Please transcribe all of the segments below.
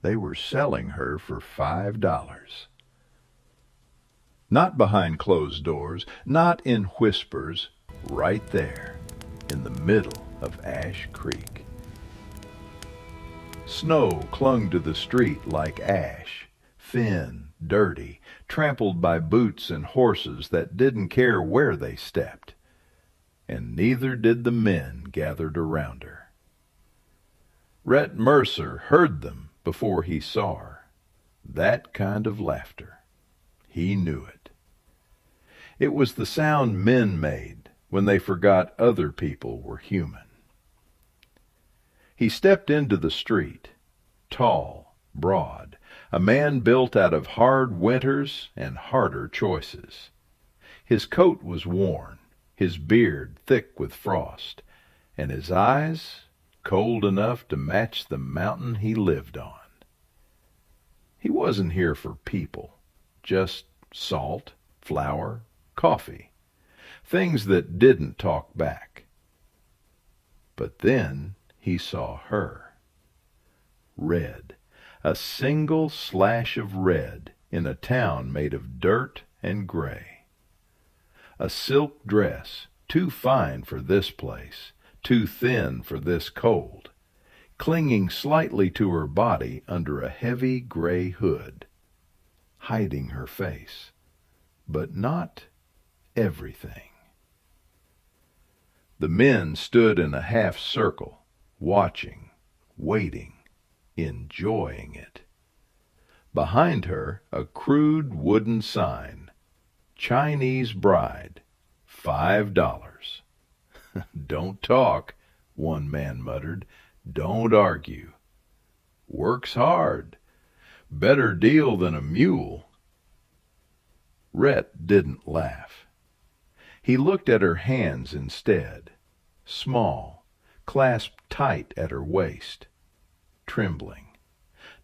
They were selling her for $5. Not behind closed doors, not in whispers, right there, in the middle of Ash Creek. Snow clung to the street like ash, thin, dirty, trampled by boots and horses that didn't care where they stepped. And neither did the men gathered around her. Rhett Mercer heard them before he saw her. That kind of laughter. He knew it. It was the sound men made when they forgot other people were human. He stepped into the street, tall, broad, a man built out of hard winters and harder choices. His coat was worn, his beard thick with frost, and his eyes cold enough to match the mountain he lived on. He wasn't here for people, just salt, flour, coffee, things that didn't talk back. But then he saw her. Red, a single slash of red in a town made of dirt and gray. A silk dress, too fine for this place, too thin for this cold, clinging slightly to her body under a heavy gray hood, hiding her face, but not everything. The men stood in a half circle, watching, waiting, enjoying it. Behind her, a crude wooden sign, Chinese bride, $5. Don't talk, one man muttered. Don't argue. Works hard. Better deal than a mule. Rhett didn't laugh. He looked at her hands instead, small, clasped tight at her waist, trembling.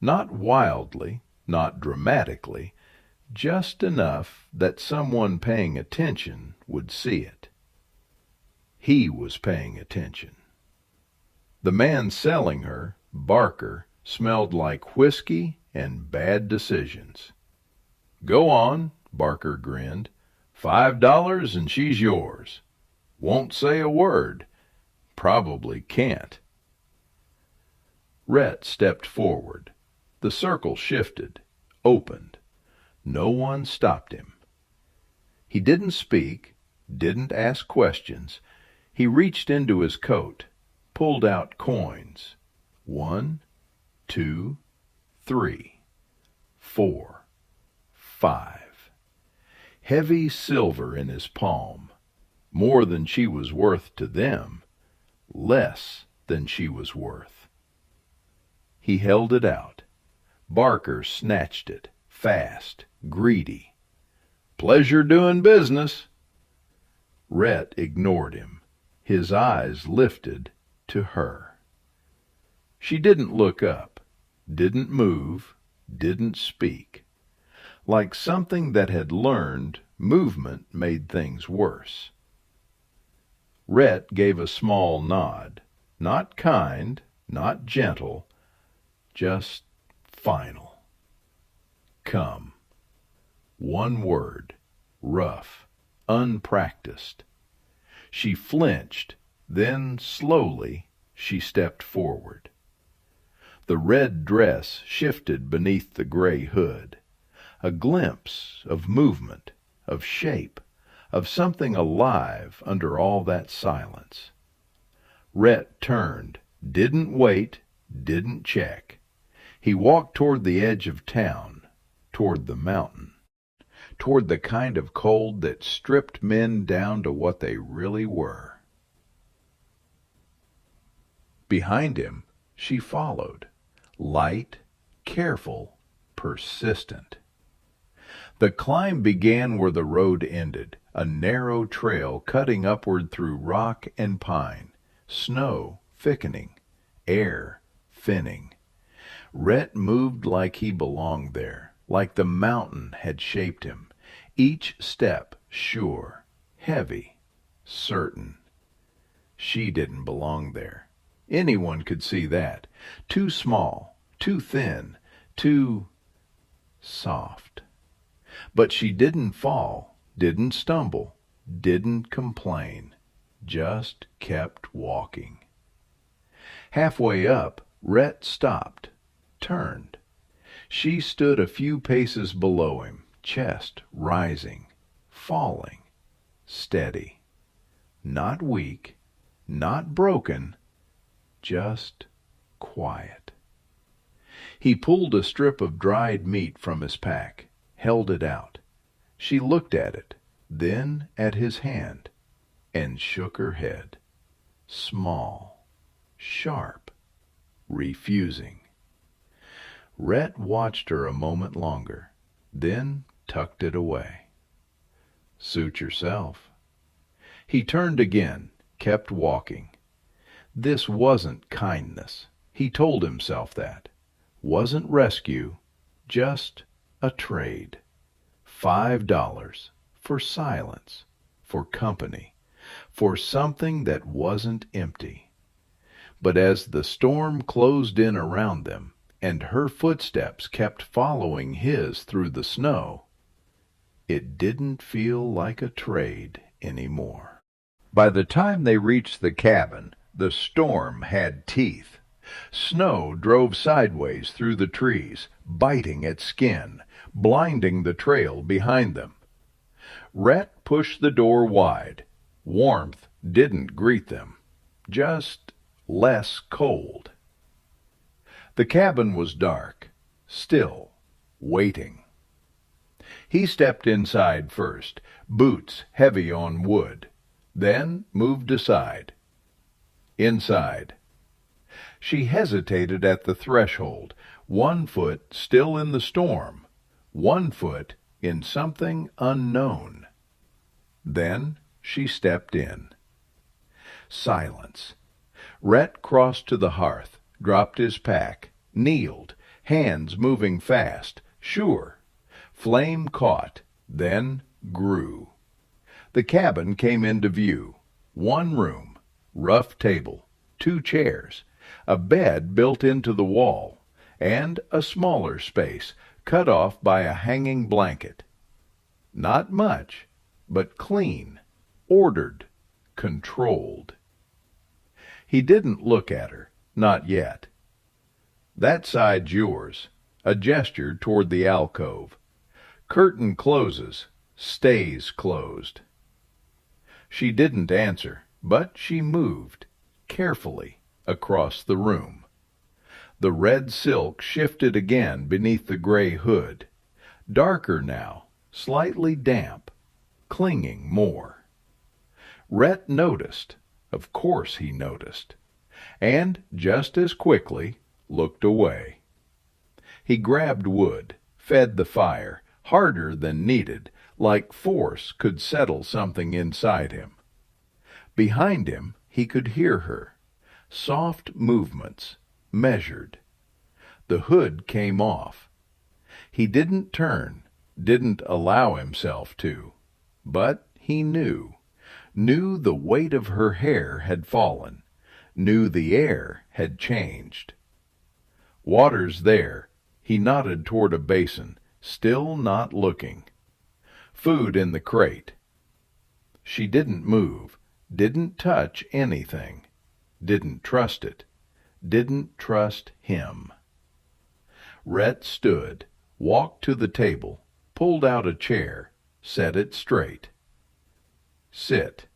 Not wildly, not dramatically, just enough that someone paying attention would see it. He was paying attention. The man selling her, Barker, smelled like whiskey and bad decisions. Go on, Barker grinned. $5 and she's yours. Won't say a word. Probably can't. Rhett stepped forward. The circle shifted, opened. No one stopped him. He didn't speak, didn't ask questions. He reached into his coat, pulled out coins. 1, 2, 3, 4, 5. Heavy silver in his palm. More than she was worth to them. Less than she was worth. He held it out. Barker snatched it, fast, greedy. Pleasure doing business. Rhett ignored him. His eyes lifted to her. She didn't look up, didn't move, didn't speak. Like something that had learned, movement made things worse. Rhett gave a small nod, not kind, not gentle, just final. Come. One word, rough, unpracticed. She flinched, then slowly she stepped forward. The red dress shifted beneath the gray hood. A glimpse of movement, of shape, of something alive under all that silence. Rhett turned, didn't wait, didn't check. He walked toward the edge of town, toward the mountain, toward the kind of cold that stripped men down to what they really were. Behind him, she followed, light, careful, persistent. The climb began where the road ended, a narrow trail cutting upward through rock and pine, snow thickening, air thinning. Rhett moved like he belonged there, like the mountain had shaped him, each step sure, heavy, certain. She didn't belong there. Anyone could see that. Too small, too thin, too soft. But she didn't fall, didn't stumble, didn't complain, just kept walking. Halfway up, Rhett stopped, turned. She stood a few paces below him, chest rising, falling, steady. Not weak, not broken, just quiet. He pulled a strip of dried meat from his pack, held it out. She looked at it, then at his hand, and shook her head. Small, sharp, refusing. Rhett watched her a moment longer, then tucked it away. Suit yourself. He turned again, kept walking. This wasn't kindness. He told himself that. Wasn't rescue, just a trade. $5 for silence, for company, for something that wasn't empty. But as the storm closed in around them, and her footsteps kept following his through the snow, it didn't feel like a trade anymore. By the time they reached the cabin, the storm had teeth. Snow drove sideways through the trees, biting at skin, blinding the trail behind them. Rhett pushed the door wide. Warmth didn't greet them, just less cold. The cabin was dark, still, waiting. He stepped inside first, boots heavy on wood, then moved aside. Inside. She hesitated at the threshold, one foot still in the storm, one foot in something unknown. Then she stepped in. Silence. Rhett crossed to the hearth, dropped his pack, kneeled, hands moving fast, sure. Flame caught, then grew. The cabin came into view. One room, rough table, 2 chairs, a bed built into the wall, and a smaller space cut off by a hanging blanket. Not much, but clean, ordered, controlled. He didn't look at her, not yet. That side's yours, a gesture toward the alcove. Curtain closes, stays closed. She didn't answer, but she moved, carefully, across the room. The red silk shifted again beneath the gray hood. Darker now, slightly damp, clinging more. Rhett noticed, of course he noticed, and just as quickly looked away. He grabbed wood, fed the fire, harder than needed, like force could settle something inside him. Behind him he could hear her. Soft movements, measured. The hood came off. He didn't turn, didn't allow himself to, but he knew the weight of her hair had fallen, knew the air had changed. Water's there. He nodded toward a basin, still not looking. Food in the crate. She didn't move, didn't touch anything, didn't trust it, didn't trust him. Rhett stood, walked to the table, pulled out a chair, set it straight. Sit.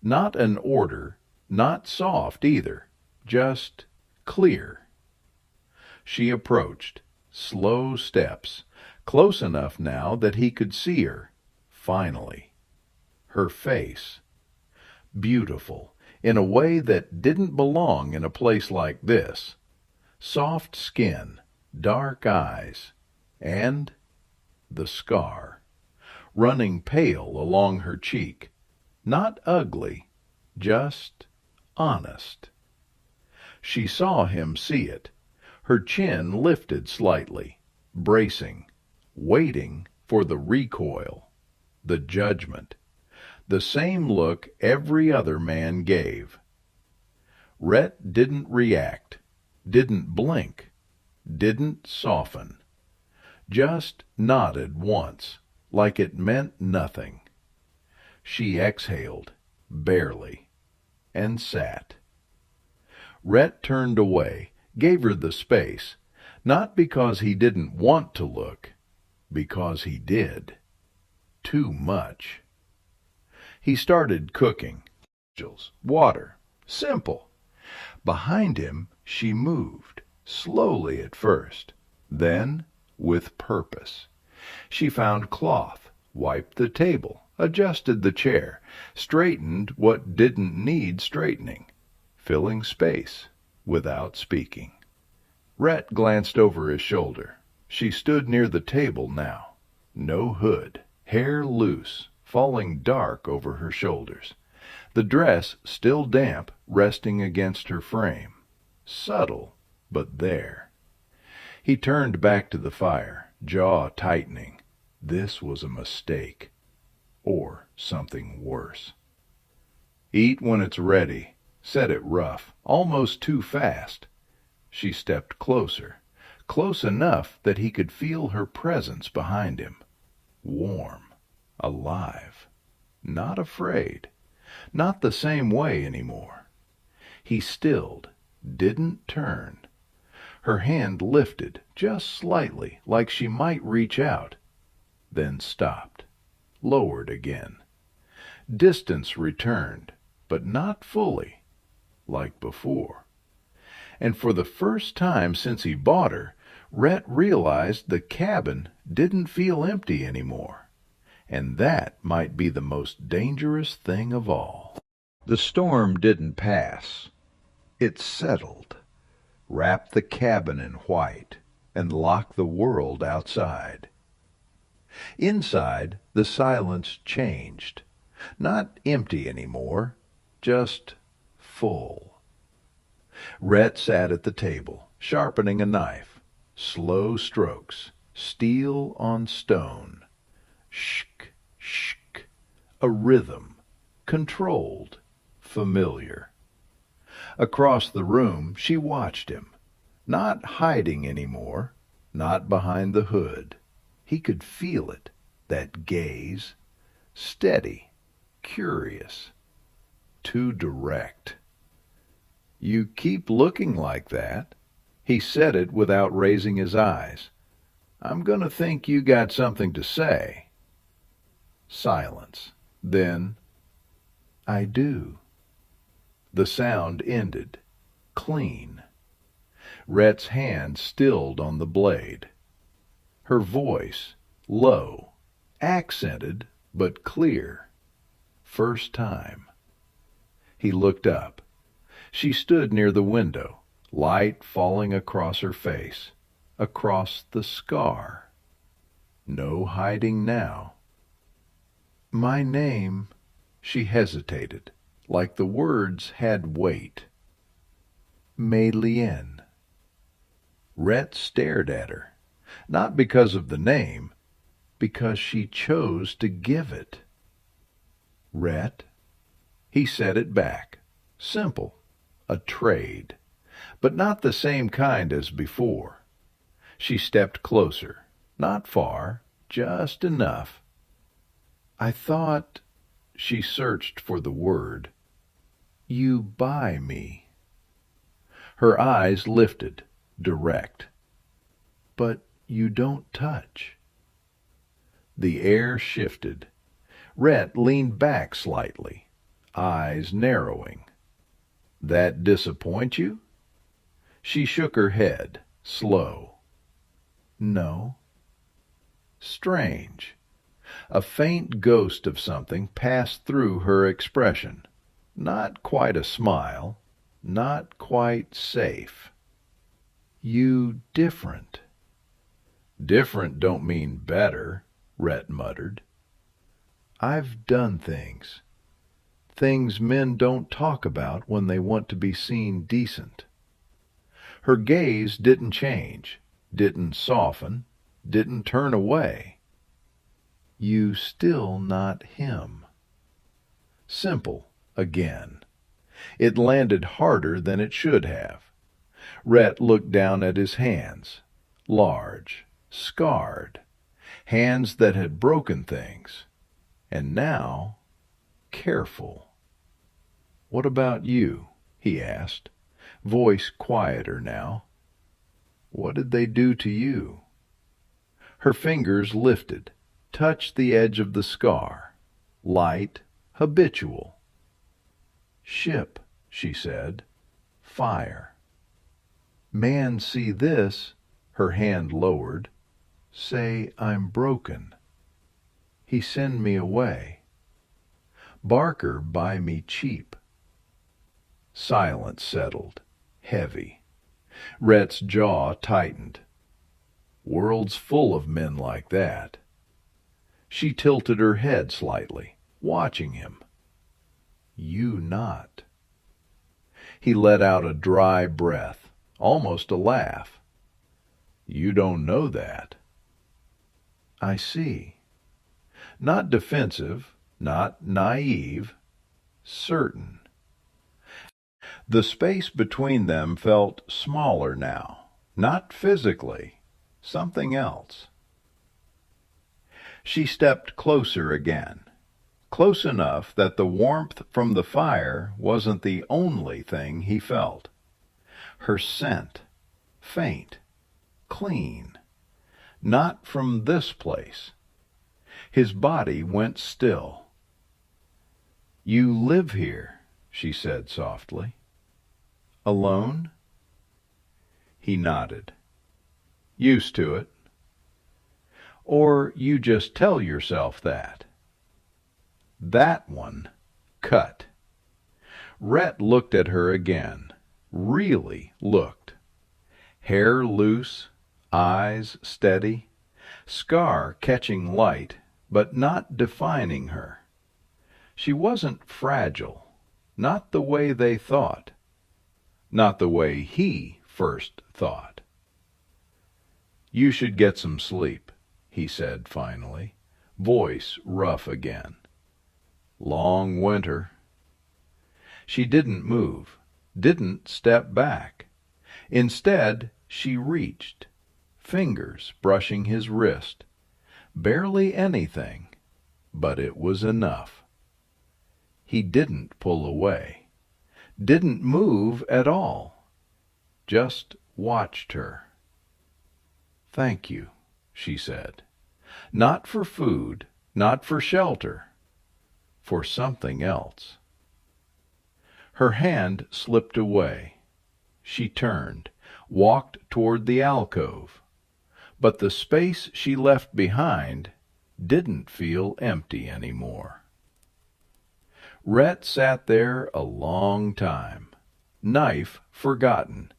Not an order, not soft either, just clear. She approached, slow steps, close enough now that he could see her, finally. Her face. Beautiful, in a way that didn't belong in a place like this. Soft skin, dark eyes, and the scar, running pale along her cheek. Not ugly, just honest. She saw him see it. Her chin lifted slightly, bracing, waiting for the recoil, the judgment, the same look every other man gave. Rhett didn't react, didn't blink, didn't soften, just nodded once, like it meant nothing. She exhaled, barely, and sat. Rhett turned away, gave her the space, not because he didn't want to look, because he did. Too much. He started cooking. Water. Simple. Behind him she moved, slowly at first, then with purpose. She found cloth, wiped the table, adjusted the chair, straightened what didn't need straightening, filling space without speaking. Rhett glanced over his shoulder. She stood near the table now. No hood, hair loose, falling dark over her shoulders. The dress, still damp, resting against her frame. Subtle, but there. He turned back to the fire, jaw tightening. This was a mistake. Or something worse. "Eat when it's ready," said it rough, almost too fast. She stepped closer, close enough that he could feel her presence behind him. Warm, alive, not afraid, not the same way anymore. He stilled, didn't turn. Her hand lifted, just slightly, like she might reach out, then stopped, lowered again. Distance returned, but not fully, like before. And for the first time since he bought her, Rhett realized the cabin didn't feel empty anymore. And that might be the most dangerous thing of all. The storm didn't pass. It settled, wrapped the cabin in white, and locked the world outside. Inside, the silence changed. Not empty anymore, just full. Rhett sat at the table, sharpening a knife. Slow strokes, steel on stone. Shk, shk. A rhythm, controlled, familiar. Across the room, she watched him, not hiding anymore, not behind the hood. He could feel it, that gaze. Steady, curious, too direct. "You keep looking like that." He said it without raising his eyes. "I'm going to think you got something to say." Silence. Then, "I do." The sound ended, clean. Rhett's hand stilled on the blade. Her voice, low, accented, but clear. First time. He looked up. She stood near the window, light falling across her face, across the scar. No hiding now. "My name," she hesitated, like the words had weight. "Mei Lien." Rhett stared at her, not because of the name, because she chose to give it. "Rhett?" He said it back, simple. A trade, but not the same kind as before. She stepped closer, not far, just enough. "I thought," she searched for the word, "you buy me." Her eyes lifted, direct. "But you don't touch." The air shifted. Rhett leaned back slightly, eyes narrowing. "That disappoint you?" She shook her head, slow. "No." Strange. A faint ghost of something passed through her expression. Not quite a smile, not quite safe. "You different." "Different don't mean better," Rhett muttered. "I've done things. Things men don't talk about when they want to be seen decent." Her gaze didn't change, didn't soften, didn't turn away. "You still not him." Simple, again. It landed harder than it should have. Rhett looked down at his hands, large, scarred, hands that had broken things, and now careful. "What about you?" he asked, voice quieter now. "What did they do to you?" Her fingers lifted, touched the edge of the scar, light, habitual. "Ship," she said. "Fire. Man see this," her hand lowered, "say I'm broken. He send me away. Barker buy me cheap." Silence settled, heavy. Rhett's jaw tightened. World's full of men like that. She tilted her head slightly, watching him. "You not." He let out a dry breath, almost a laugh. "You don't know that." "I see." Not defensive, not naive, certain. The space between them felt smaller now, not physically, something else. She stepped closer again, close enough that the warmth from the fire wasn't the only thing he felt. Her scent, faint, clean, not from this place. His body went still. "You live here," she said softly. "Alone?" He nodded. "Used to it." "Or you just tell yourself that?" That one cut. Rhett looked at her again, really looked. Hair loose, eyes steady, scar catching light, but not defining her. She wasn't fragile, not the way they thought, not the way he first thought. "You should get some sleep," he said finally, voice rough again. "Long winter." She didn't move, didn't step back. Instead, she reached, fingers brushing his wrist. Barely anything, but it was enough. He didn't pull away, didn't move at all, just watched her. "Thank you," she said. Not for food, not for shelter, for something else. Her hand slipped away. She turned, walked toward the alcove. But the space she left behind didn't feel empty anymore. Rhett sat there a long time, knife forgotten,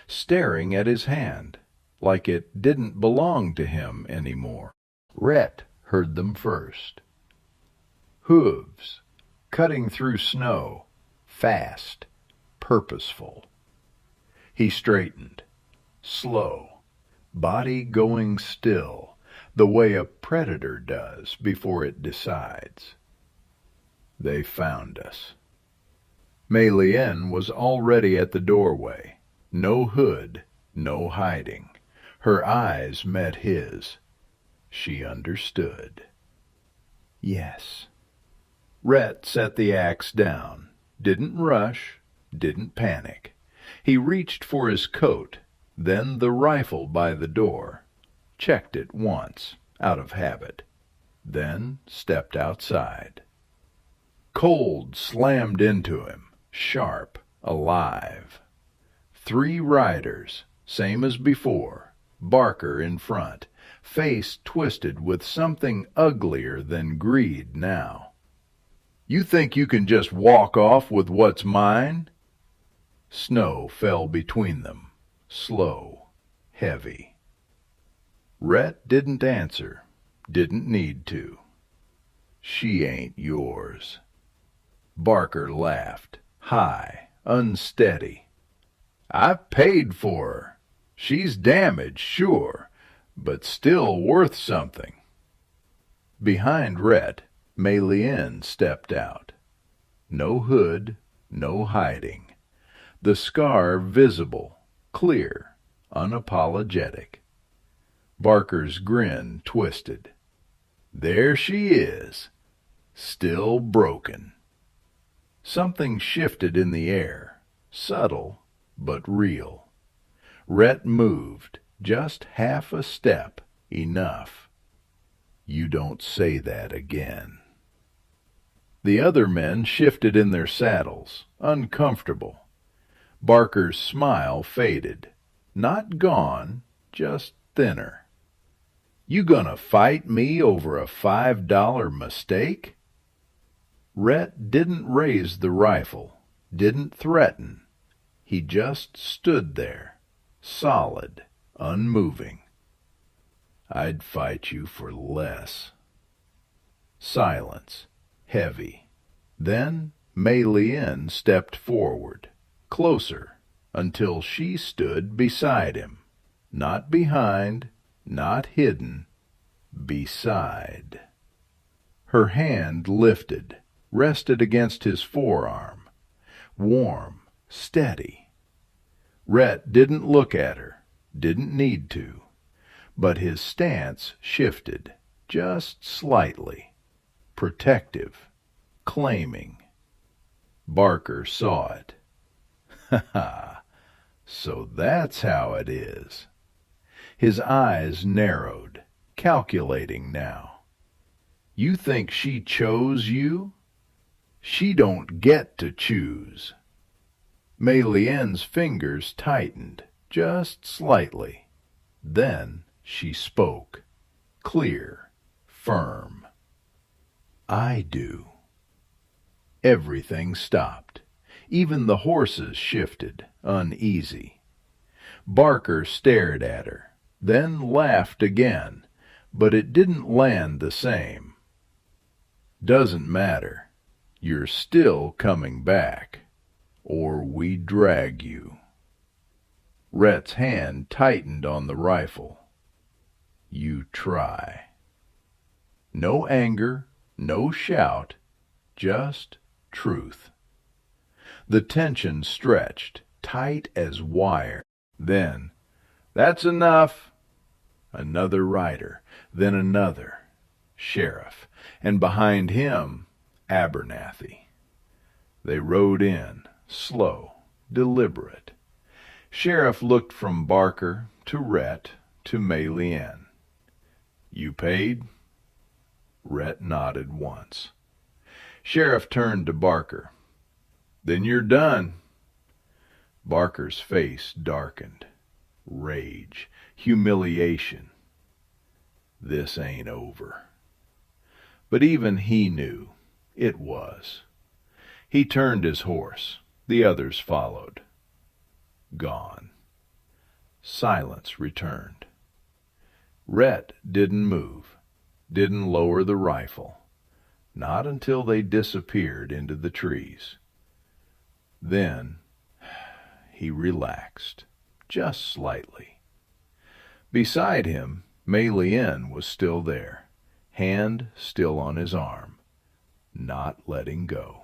staring at his hand, like it didn't belong to him anymore. Rhett heard them first. Hooves, cutting through snow, fast, purposeful. He straightened, slow, body going still, the way a predator does before it decides. They found us. Mei Lian was already at the doorway. No hood, no hiding. Her eyes met his. She understood. Yes. Rhett set the axe down. Didn't rush, didn't panic. He reached for his coat, then the rifle by the door. Checked it once, out of habit. Then stepped outside. Cold slammed into him, sharp, alive. 3 riders, same as before, Barker in front, face twisted with something uglier than greed now. "You think you can just walk off with what's mine?" Snow fell between them, slow, heavy. Rhett didn't answer, didn't need to. "She ain't yours." Barker laughed, high, unsteady. "I've paid for her. She's damaged, sure, but still worth something." Behind Rhett, Mei Lian stepped out. No hood, no hiding. The scar visible, clear, unapologetic. Barker's grin twisted. There she is, still broken. Something shifted in the air, subtle but real. Rhett moved, just half a step, enough. You don't say that again. The other men shifted in their saddles, uncomfortable. Barker's smile faded. Not gone, just thinner. You gonna fight me over a $5 mistake? Rhett didn't raise the rifle, didn't threaten. He just stood there, solid, unmoving. I'd fight you for less. Silence, heavy. Then Mei Lien stepped forward, closer, until she stood beside him. Not behind, not hidden, beside. Her hand lifted, rested against his forearm, warm, steady. Rhett didn't look at her, didn't need to, but his stance shifted, just slightly, protective, claiming. Barker saw it. Ha ha, so that's how it is. His eyes narrowed, calculating now. You think she chose you? She don't get to choose. Mei Lien's fingers tightened, just slightly. Then she spoke, clear, firm. I do. Everything stopped. Even the horses shifted, uneasy. Barker stared at her, then laughed again, but it didn't land the same. Doesn't matter. You're still coming back, or we drag you. Rhett's hand tightened on the rifle. You try. No anger, no shout, just truth. The tension stretched, tight as wire. Then, that's enough. Another rider, then another. Sheriff, and behind him, Abernathy. They rode in, slow, deliberate. Sheriff looked from Barker to Rhett to Mei Lien. You paid? Rhett nodded once. Sheriff turned to Barker. Then you're done. Barker's face darkened. Rage, humiliation. This ain't over. But even he knew it was. He turned his horse. The others followed. Gone. Silence returned. Rhett didn't move, didn't lower the rifle, not until they disappeared into the trees. Then he relaxed, just slightly. Beside him, Mei Lien was still there, hand still on his arm, not letting go.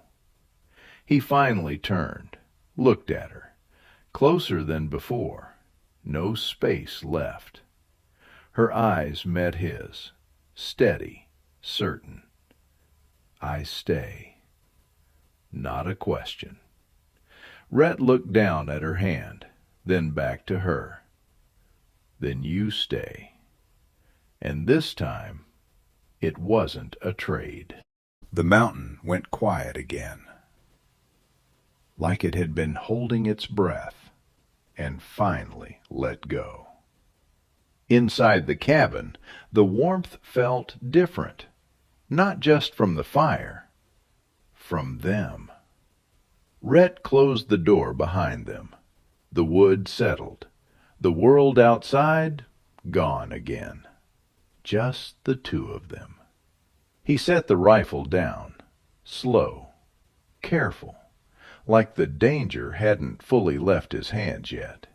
He finally turned, looked at her, closer than before, no space left. Her eyes met his, steady, certain. I stay. Not a question. Rhett looked down at her hand, then back to her. Then you stay. And this time, it wasn't a trade. The mountain went quiet again, like it had been holding its breath, and finally let go. Inside the cabin, the warmth felt different, not just from the fire, from them. Rhett closed the door behind them. The wood settled. The world outside, gone again. Just the two of them. He set the rifle down, slow, careful, like the danger hadn't fully left his hands yet.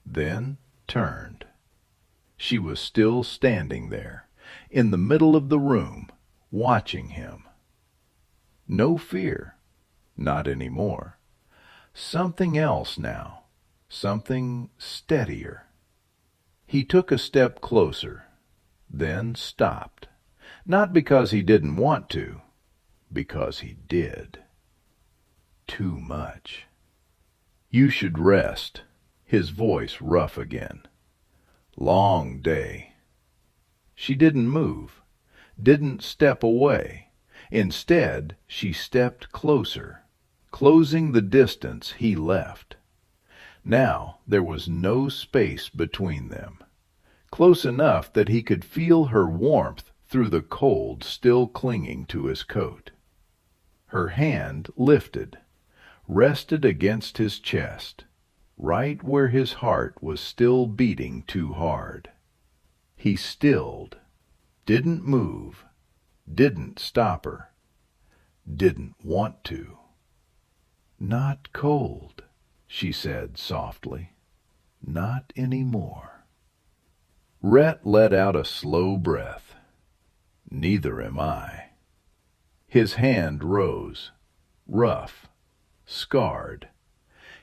Then turned. She was still standing there, in the middle of the room, watching him. No fear, not anymore. Something else now, something steadier. He took a step closer, then stopped. Not because he didn't want to, because he did. Too much. You should rest. His voice rough again. Long day. She didn't move, didn't step away. Instead, she stepped closer, closing the distance he left. Now there was no space between them, close enough that he could feel her warmth through the cold still clinging to his coat. Her hand lifted, rested against his chest, right where his heart was still beating too hard. He stilled, didn't move, didn't stop her, didn't want to. "Not cold," she said softly. "Not anymore." Rhett let out a slow breath. "Neither am I." His hand rose, rough, scarred.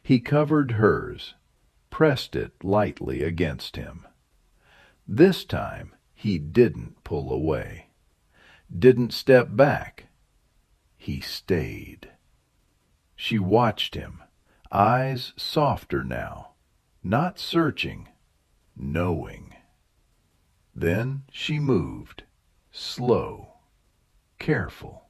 He covered hers, pressed it lightly against him. This time he didn't pull away, didn't step back. He stayed. She watched him, eyes softer now, not searching, knowing. Then she moved, slow, careful,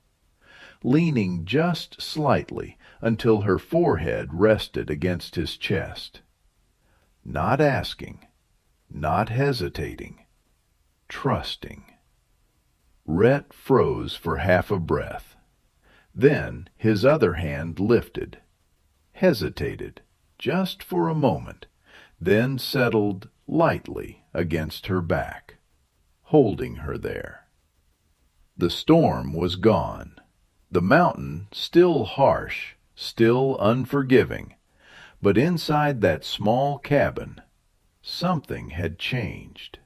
leaning just slightly until her forehead rested against his chest. Not asking, not hesitating, trusting. Rhett froze for half a breath. Then his other hand lifted, hesitated, just for a moment, then settled lightly against her back, holding her there. The storm was gone. The mountain still harsh, still unforgiving, but inside that small cabin, something had changed.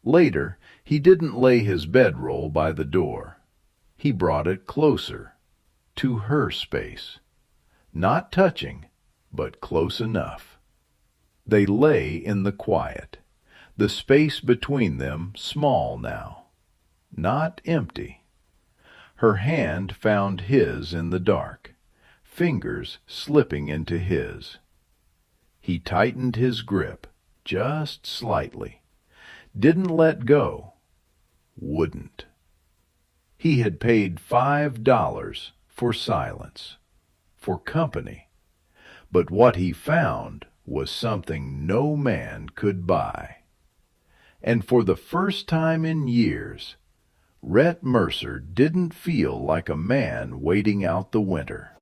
Later, he didn't lay his bedroll by the door. He brought it closer, to her space, not touching, but close enough. They lay in the quiet, the space between them small now, not empty. Her hand found his in the dark, fingers slipping into his. He tightened his grip, just slightly. Didn't let go. Wouldn't. He had paid $5 for silence, for company. But what he found was something no man could buy. And for the first time in years, Rhett Mercer didn't feel like a man waiting out the winter,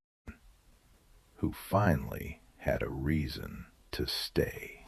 who finally had a reason to stay.